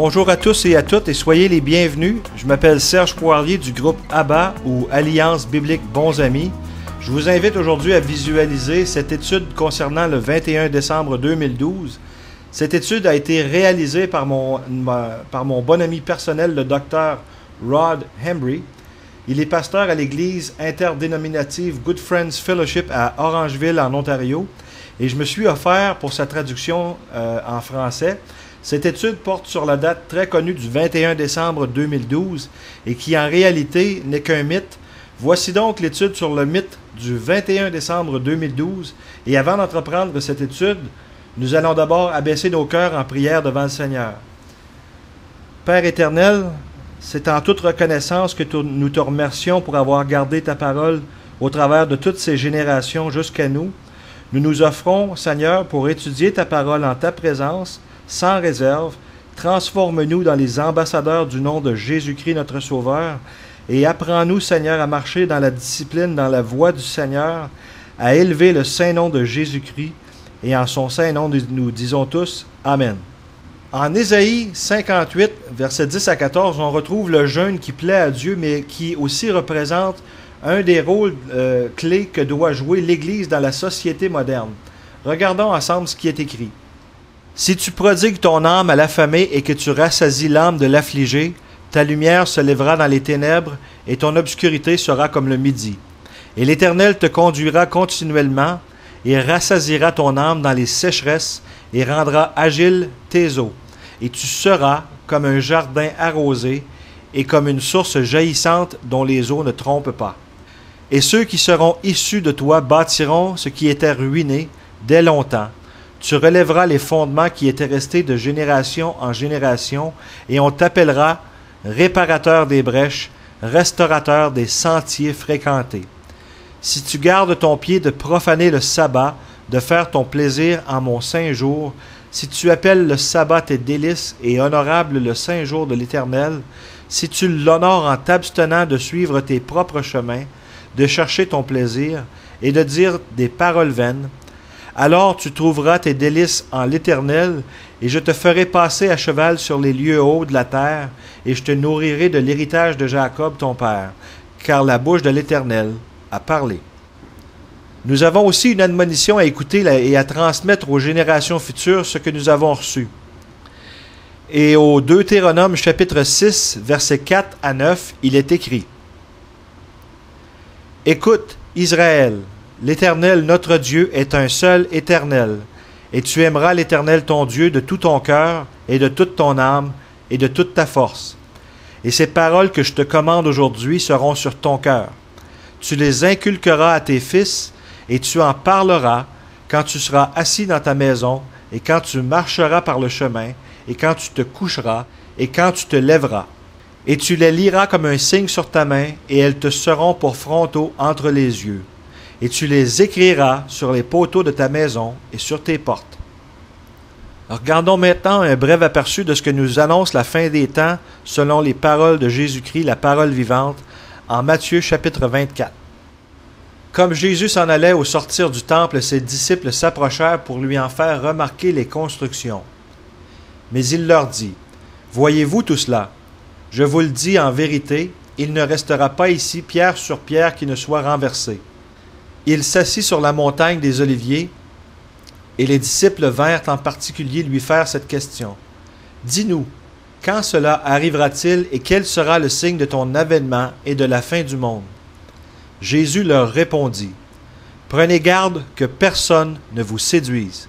Bonjour à tous et à toutes et soyez les bienvenus. Je m'appelle Serge Poirier du groupe ABBA ou Alliance Biblique Bons Amis. Je vous invite aujourd'hui à visualiser cette étude concernant le 21 décembre 2012. Cette étude a été réalisée par mon bon ami personnel, le docteur Rod Hembry. Il est pasteur à l'église interdénominative Good Friends Fellowship à Orangeville, en Ontario, et je me suis offert pour sa traduction en français. Cette étude porte sur la date très connue du 21 décembre 2012 et qui en réalité n'est qu'un mythe. Voici donc l'étude sur le mythe du 21 décembre 2012. Et avant d'entreprendre cette étude, nous allons d'abord abaisser nos cœurs en prière devant le Seigneur. Père éternel, c'est en toute reconnaissance que nous te remercions pour avoir gardé ta parole au travers de toutes ces générations jusqu'à nous. Nous nous offrons, Seigneur, pour étudier ta parole en ta présence, sans réserve. Transforme-nous dans les ambassadeurs du nom de Jésus-Christ, notre Sauveur, et apprends-nous, Seigneur, à marcher dans la discipline, dans la voie du Seigneur, à élever le saint nom de Jésus-Christ, et en son saint nom, nous disons tous Amen. En Ésaïe 58, versets 10 à 14, on retrouve le jeûne qui plaît à Dieu, mais qui aussi représente un des rôles clés que doit jouer l'Église dans la société moderne. Regardons ensemble ce qui est écrit. Si tu prodigues ton âme à l'affamé et que tu rassasies l'âme de l'affligé, ta lumière se lèvera dans les ténèbres et ton obscurité sera comme le midi. Et l'Éternel te conduira continuellement et rassasiera ton âme dans les sécheresses et rendra agiles tes eaux. Et tu seras comme un jardin arrosé et comme une source jaillissante dont les eaux ne trompent pas. Et ceux qui seront issus de toi bâtiront ce qui était ruiné dès longtemps. Tu relèveras les fondements qui étaient restés de génération en génération, et on t'appellera réparateur des brèches, restaurateur des sentiers fréquentés. Si tu gardes ton pied de profaner le sabbat, de faire ton plaisir en mon saint jour, si tu appelles le sabbat tes délices et honorable le saint jour de l'Éternel, si tu l'honores en t'abstenant de suivre tes propres chemins, de chercher ton plaisir et de dire des paroles vaines, alors tu trouveras tes délices en l'Éternel, et je te ferai passer à cheval sur les lieux hauts de la terre, et je te nourrirai de l'héritage de Jacob ton père, car la bouche de l'Éternel a parlé. Nous avons aussi une admonition à écouter et à transmettre aux générations futures ce que nous avons reçu. Et au Deutéronome chapitre 6, versets 4 à 9, il est écrit: « Écoute, Israël, l'Éternel, notre Dieu, est un seul Éternel, et tu aimeras l'Éternel ton Dieu de tout ton cœur, et de toute ton âme, et de toute ta force. Et ces paroles que je te commande aujourd'hui seront sur ton cœur. Tu les inculqueras à tes fils, et tu en parleras quand tu seras assis dans ta maison, et quand tu marcheras par le chemin, et quand tu te coucheras, et quand tu te lèveras. Et tu les liras comme un signe sur ta main, et elles te seront pour frontaux entre les yeux. Et tu les écriras sur les poteaux de ta maison et sur tes portes. » Regardons maintenant un bref aperçu de ce que nous annonce la fin des temps selon les paroles de Jésus-Christ, la parole vivante, en Matthieu chapitre 24. Comme Jésus s'en allait au sortir du temple, ses disciples s'approchèrent pour lui en faire remarquer les constructions. Mais il leur dit: « Voyez-vous tout cela? Je vous le dis en vérité, il ne restera pas ici pierre sur pierre qui ne soit renversée. » Il s'assit sur la montagne des Oliviers, et les disciples vinrent en particulier lui faire cette question. « Dis-nous, quand cela arrivera-t-il et quel sera le signe de ton avènement et de la fin du monde? » Jésus leur répondit: « Prenez garde que personne ne vous séduise,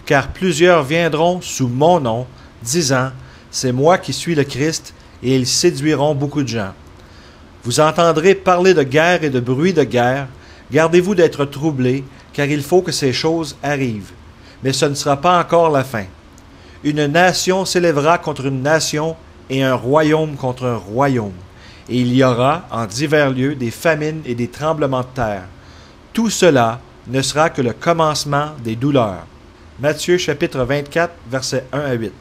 car plusieurs viendront sous mon nom, disant, c'est moi qui suis le Christ, et ils séduiront beaucoup de gens. Vous entendrez parler de guerre et de bruit de guerre. Gardez-vous d'être troublés, car il faut que ces choses arrivent. Mais ce ne sera pas encore la fin. Une nation s'élèvera contre une nation et un royaume contre un royaume. Et il y aura, en divers lieux, des famines et des tremblements de terre. Tout cela ne sera que le commencement des douleurs. » Matthieu chapitre 24, versets 1 à 8.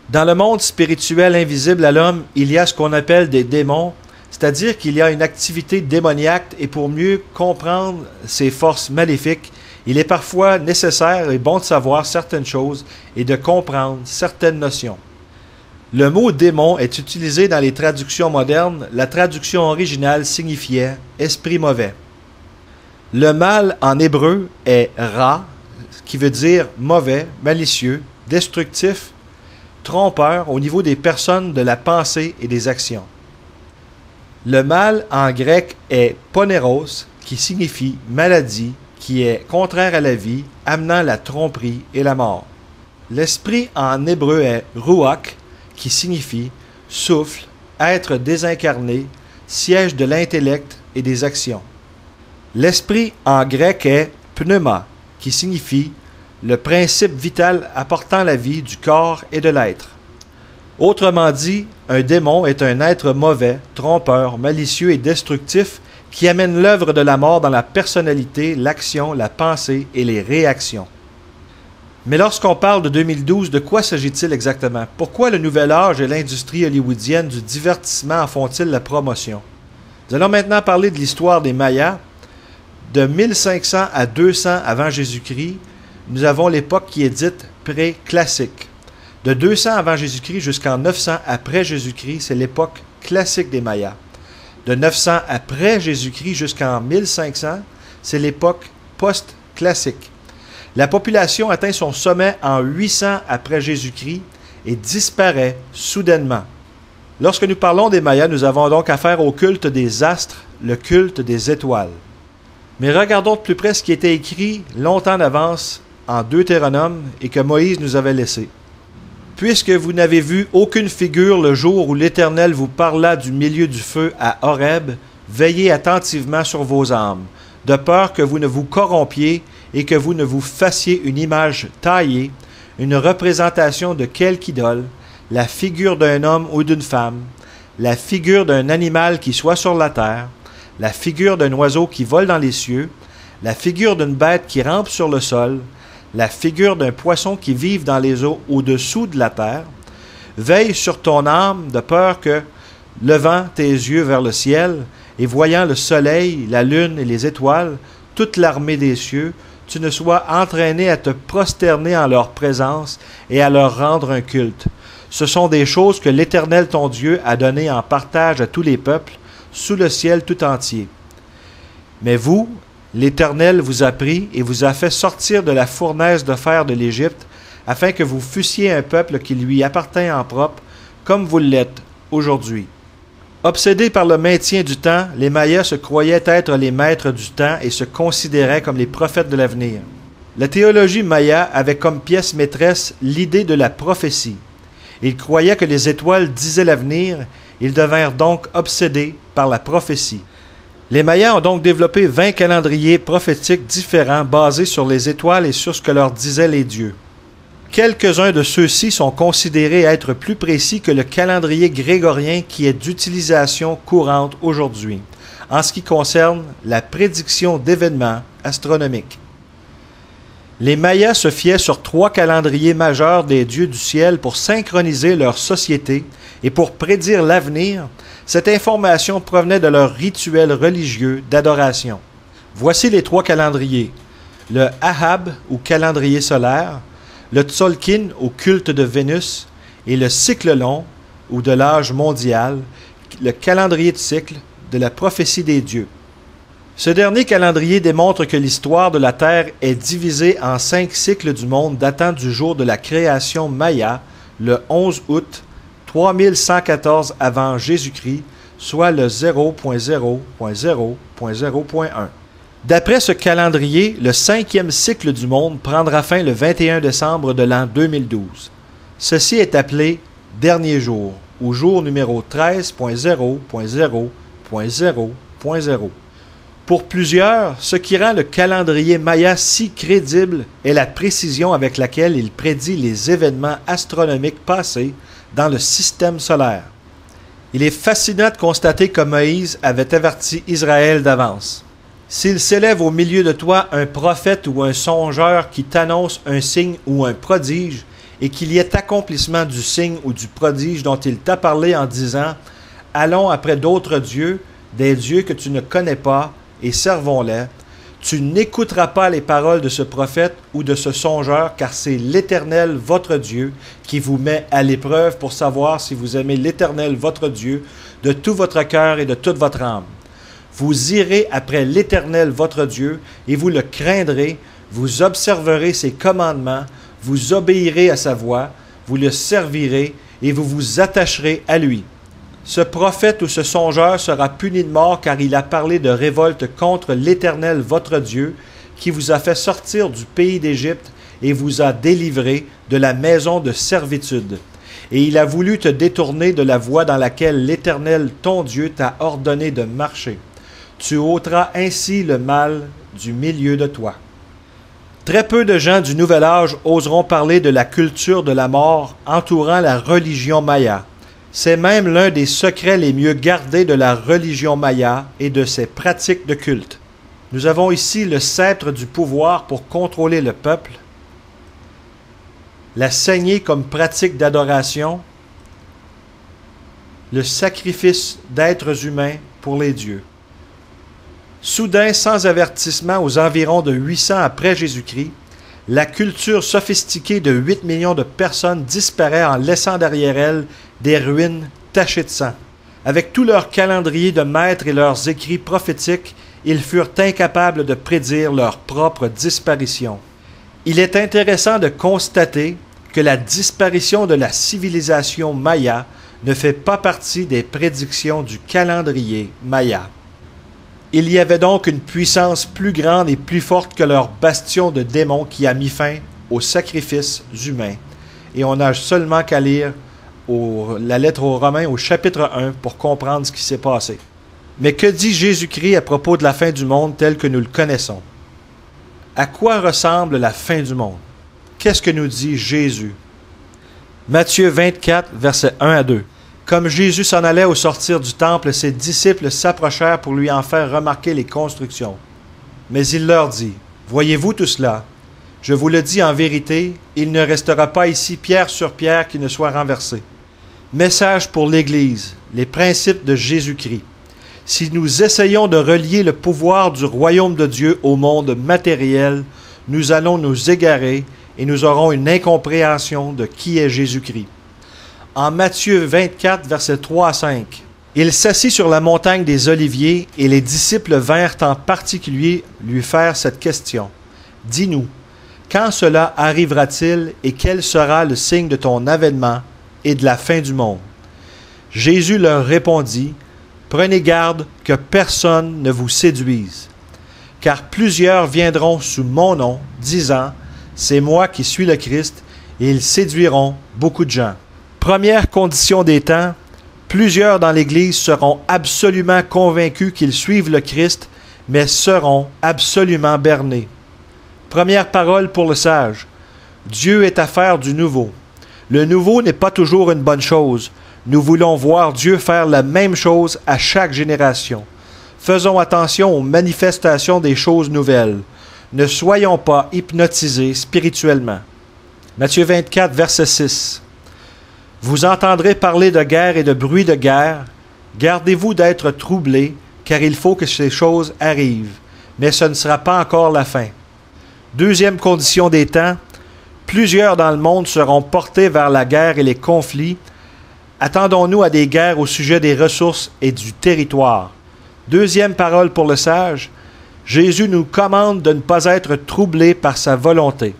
Dans le monde spirituel invisible à l'homme, il y a ce qu'on appelle des démons, c'est-à-dire qu'il y a une activité démoniaque, et pour mieux comprendre ces forces maléfiques, il est parfois nécessaire et bon de savoir certaines choses et de comprendre certaines notions. Le mot démon est utilisé dans les traductions modernes. La traduction originale signifiait esprit mauvais. Le mal en hébreu est ra, qui veut dire mauvais, malicieux, destructif, trompeur au niveau des personnes, de la pensée et des actions. Le mal en grec est poneros, qui signifie maladie, qui est contraire à la vie, amenant la tromperie et la mort. L'esprit en hébreu est ruach, qui signifie souffle, être désincarné, siège de l'intellect et des actions. L'esprit en grec est pneuma, qui signifie le principe vital apportant la vie du corps et de l'être. Autrement dit, un démon est un être mauvais, trompeur, malicieux et destructif qui amène l'œuvre de la mort dans la personnalité, l'action, la pensée et les réactions. Mais lorsqu'on parle de 2012, de quoi s'agit-il exactement? Pourquoi le nouvel âge et l'industrie hollywoodienne du divertissement en font-ils la promotion? Nous allons maintenant parler de l'histoire des Mayas. De 1500 à 200 avant Jésus-Christ, nous avons l'époque qui est dite pré-classique. De 200 avant Jésus-Christ jusqu'en 900 après Jésus-Christ, c'est l'époque classique des Mayas. De 900 après Jésus-Christ jusqu'en 1500, c'est l'époque post-classique. La population atteint son sommet en 800 après Jésus-Christ et disparaît soudainement. Lorsque nous parlons des Mayas, nous avons donc affaire au culte des astres, le culte des étoiles. Mais regardons de plus près ce qui était écrit longtemps d'avance en Deutéronome et que Moïse nous avait laissé. Puisque vous n'avez vu aucune figure le jour où l'Éternel vous parla du milieu du feu à Horeb, veillez attentivement sur vos âmes, de peur que vous ne vous corrompiez et que vous ne vous fassiez une image taillée, une représentation de quelque idole, la figure d'un homme ou d'une femme, la figure d'un animal qui soit sur la terre, la figure d'un oiseau qui vole dans les cieux, la figure d'une bête qui rampe sur le sol, la figure d'un poisson qui vive dans les eaux au-dessous de la terre. Veille sur ton âme de peur que, levant tes yeux vers le ciel et voyant le soleil, la lune et les étoiles, toute l'armée des cieux, tu ne sois entraîné à te prosterner en leur présence et à leur rendre un culte. Ce sont des choses que l'Éternel ton Dieu a données en partage à tous les peuples, sous le ciel tout entier. Mais vous, l'Éternel vous a pris et vous a fait sortir de la fournaise de fer de l'Égypte, afin que vous fussiez un peuple qui lui appartient en propre, comme vous l'êtes aujourd'hui. Obsédés par le maintien du temps, les Mayas se croyaient être les maîtres du temps et se considéraient comme les prophètes de l'avenir. La théologie maya avait comme pièce maîtresse l'idée de la prophétie. Ils croyaient que les étoiles disaient l'avenir, ils devinrent donc obsédés par la prophétie. Les Mayas ont donc développé 20 calendriers prophétiques différents basés sur les étoiles et sur ce que leur disaient les dieux. Quelques-uns de ceux-ci sont considérés être plus précis que le calendrier grégorien qui est d'utilisation courante aujourd'hui, en ce qui concerne la prédiction d'événements astronomiques. Les Mayas se fiaient sur 3 calendriers majeurs des dieux du ciel pour synchroniser leur société et pour prédire l'avenir. Cette information provenait de leurs rituels religieux d'adoration. Voici les 3 calendriers. Le Ahab, ou calendrier solaire, le Tzolkin, au culte de Vénus, et le cycle long, ou de l'âge mondial, le calendrier de cycle de la prophétie des dieux. Ce dernier calendrier démontre que l'histoire de la Terre est divisée en 5 cycles du monde datant du jour de la création maya, le 11 août 3114 avant Jésus-Christ, soit le 0.0.0.0.1. D'après ce calendrier, le 5e cycle du monde prendra fin le 21 décembre de l'an 2012. Ceci est appelé dernier jour, ou jour numéro 13.0.0.0.0. Pour plusieurs, ce qui rend le calendrier maya si crédible est la précision avec laquelle il prédit les événements astronomiques passés dans le système solaire. Il est fascinant de constater que Moïse avait averti Israël d'avance. S'il s'élève au milieu de toi un prophète ou un songeur qui t'annonce un signe ou un prodige, et qu'il y ait accomplissement du signe ou du prodige dont il t'a parlé en disant « Allons après d'autres dieux, des dieux que tu ne connais pas, et servons-les », Tu n'écouteras pas les paroles de ce prophète ou de ce songeur, car c'est l'Éternel, votre Dieu, qui vous met à l'épreuve pour savoir si vous aimez l'Éternel, votre Dieu, de tout votre cœur et de toute votre âme. Vous irez après l'Éternel, votre Dieu, et vous le craindrez, vous observerez ses commandements, vous obéirez à sa voix, vous le servirez, et vous vous attacherez à lui. Ce prophète ou ce songeur sera puni de mort car il a parlé de révolte contre l'Éternel votre Dieu qui vous a fait sortir du pays d'Égypte et vous a délivré de la maison de servitude. Et il a voulu te détourner de la voie dans laquelle l'Éternel ton Dieu t'a ordonné de marcher. Tu ôteras ainsi le mal du milieu de toi. Très peu de gens du Nouvel Âge oseront parler de la culture de la mort entourant la religion maya. C'est même l'un des secrets les mieux gardés de la religion maya et de ses pratiques de culte. Nous avons ici le sceptre du pouvoir pour contrôler le peuple, la saignée comme pratique d'adoration, le sacrifice d'êtres humains pour les dieux. Soudain, sans avertissement, aux environs de 800 après Jésus-Christ, la culture sophistiquée de 8 millions de personnes disparaît en laissant derrière elle des ruines tachées de sang. Avec tout leur calendrier de maîtres et leurs écrits prophétiques, ils furent incapables de prédire leur propre disparition. Il est intéressant de constater que la disparition de la civilisation maya ne fait pas partie des prédictions du calendrier maya. Il y avait donc une puissance plus grande et plus forte que leur bastion de démons qui a mis fin aux sacrifices humains. Et on n'a seulement qu'à lire la lettre aux Romains au chapitre 1 pour comprendre ce qui s'est passé. Mais que dit Jésus-Christ à propos de la fin du monde tel que nous le connaissons? À quoi ressemble la fin du monde? Qu'est-ce que nous dit Jésus? Matthieu 24, versets 1 à 2. Comme Jésus s'en allait au sortir du temple, ses disciples s'approchèrent pour lui en faire remarquer les constructions. Mais il leur dit, « Voyez-vous tout cela? Je vous le dis en vérité, il ne restera pas ici pierre sur pierre qui ne soit renversée. » Message pour l'Église, les principes de Jésus-Christ. Si nous essayons de relier le pouvoir du royaume de Dieu au monde matériel, nous allons nous égarer et nous aurons une incompréhension de qui est Jésus-Christ. En Matthieu 24, versets 3 à 5, « Il s'assit sur la montagne des Oliviers, et les disciples vinrent en particulier lui faire cette question. « Dis-nous, quand cela arrivera-t-il, et quel sera le signe de ton avènement et de la fin du monde? » Jésus leur répondit, « Prenez garde que personne ne vous séduise, car plusieurs viendront sous mon nom, disant, « C'est moi qui suis le Christ », et ils séduiront beaucoup de gens. » Première condition des temps, plusieurs dans l'Église seront absolument convaincus qu'ils suivent le Christ, mais seront absolument bernés. Première parole pour le sage. Dieu est à faire du nouveau. Le nouveau n'est pas toujours une bonne chose. Nous voulons voir Dieu faire la même chose à chaque génération. Faisons attention aux manifestations des choses nouvelles. Ne soyons pas hypnotisés spirituellement. Matthieu 24, verset 6. Vous entendrez parler de guerre et de bruit de guerre. Gardez-vous d'être troublés, car il faut que ces choses arrivent, mais ce ne sera pas encore la fin. Deuxième condition des temps, plusieurs dans le monde seront portés vers la guerre et les conflits. Attendons-nous à des guerres au sujet des ressources et du territoire. Deuxième parole pour le sage, Jésus nous commande de ne pas être troublés par sa volonté.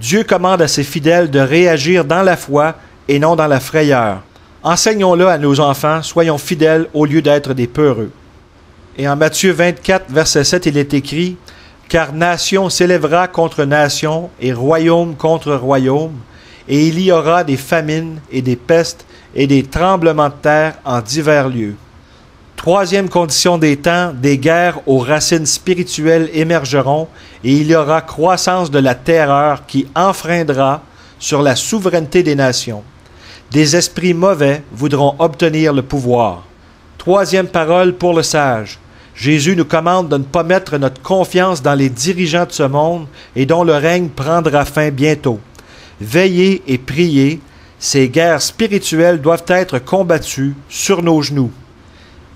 Dieu commande à ses fidèles de réagir dans la foi et non dans la frayeur. Enseignons-le à nos enfants, soyons fidèles au lieu d'être des peureux. Et en Matthieu 24, verset 7, il est écrit, « Car nation s'élèvera contre nation et royaume contre royaume, et il y aura des famines et des pestes et des tremblements de terre en divers lieux. » Troisième condition des temps, des guerres aux racines spirituelles émergeront, et il y aura croissance de la terreur qui enfreindra sur la souveraineté des nations. Des esprits mauvais voudront obtenir le pouvoir. Troisième parole pour le sage. Jésus nous commande de ne pas mettre notre confiance dans les dirigeants de ce monde et dont le règne prendra fin bientôt. Veillez et priez, ces guerres spirituelles doivent être combattues sur nos genoux.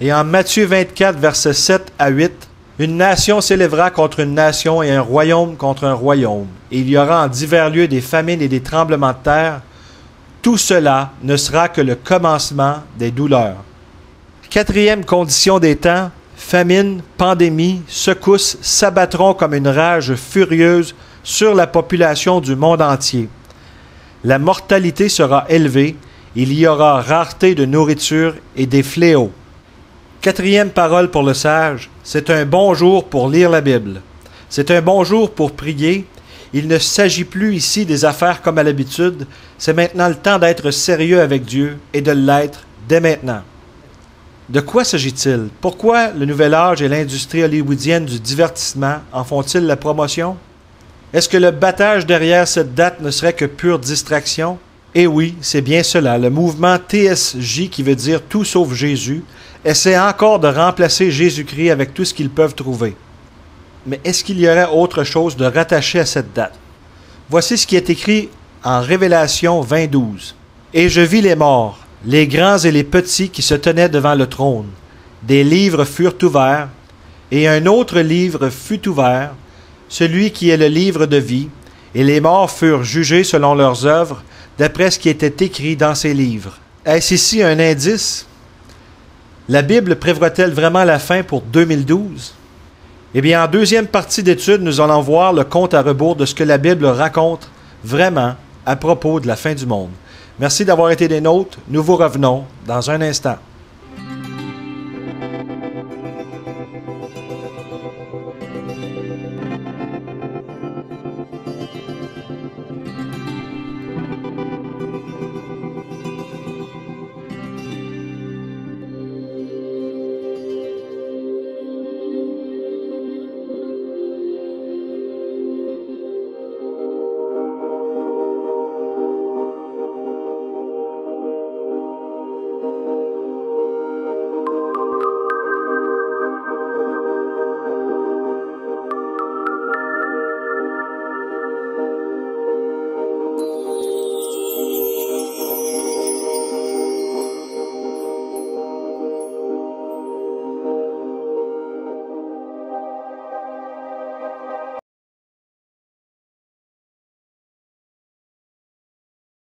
Et en Matthieu 24, versets 7 à 8, « Une nation s'élèvera contre une nation et un royaume contre un royaume. Et il y aura en divers lieux des famines et des tremblements de terre. Tout cela ne sera que le commencement des douleurs. Quatrième condition des temps, famine, pandémie, secousses s'abattront comme une rage furieuse sur la population du monde entier. La mortalité sera élevée, il y aura rareté de nourriture et des fléaux. Quatrième parole pour le sage, c'est un bon jour pour lire la Bible. C'est un bon jour pour prier. Il ne s'agit plus ici des affaires comme à l'habitude, c'est maintenant le temps d'être sérieux avec Dieu et de l'être dès maintenant. De quoi s'agit-il? Pourquoi le nouvel âge et l'industrie hollywoodienne du divertissement en font-ils la promotion? Est-ce que le battage derrière cette date ne serait que pure distraction? Eh oui, c'est bien cela. Le mouvement TSJ, qui veut dire tout sauf Jésus, essaie encore de remplacer Jésus-Christ avec tout ce qu'ils peuvent trouver. Mais est-ce qu'il y aurait autre chose de rattaché à cette date? Voici ce qui est écrit en Révélation 20:12. « Et je vis les morts, les grands et les petits qui se tenaient devant le trône. Des livres furent ouverts, et un autre livre fut ouvert, celui qui est le livre de vie, et les morts furent jugés selon leurs œuvres, d'après ce qui était écrit dans ces livres. » Est-ce ici un indice? La Bible prévoit-elle vraiment la fin pour 2012? Eh bien, en deuxième partie d'étude, nous allons voir le compte à rebours de ce que la Bible raconte vraiment à propos de la fin du monde. Merci d'avoir été des nôtres. Nous vous revenons dans un instant.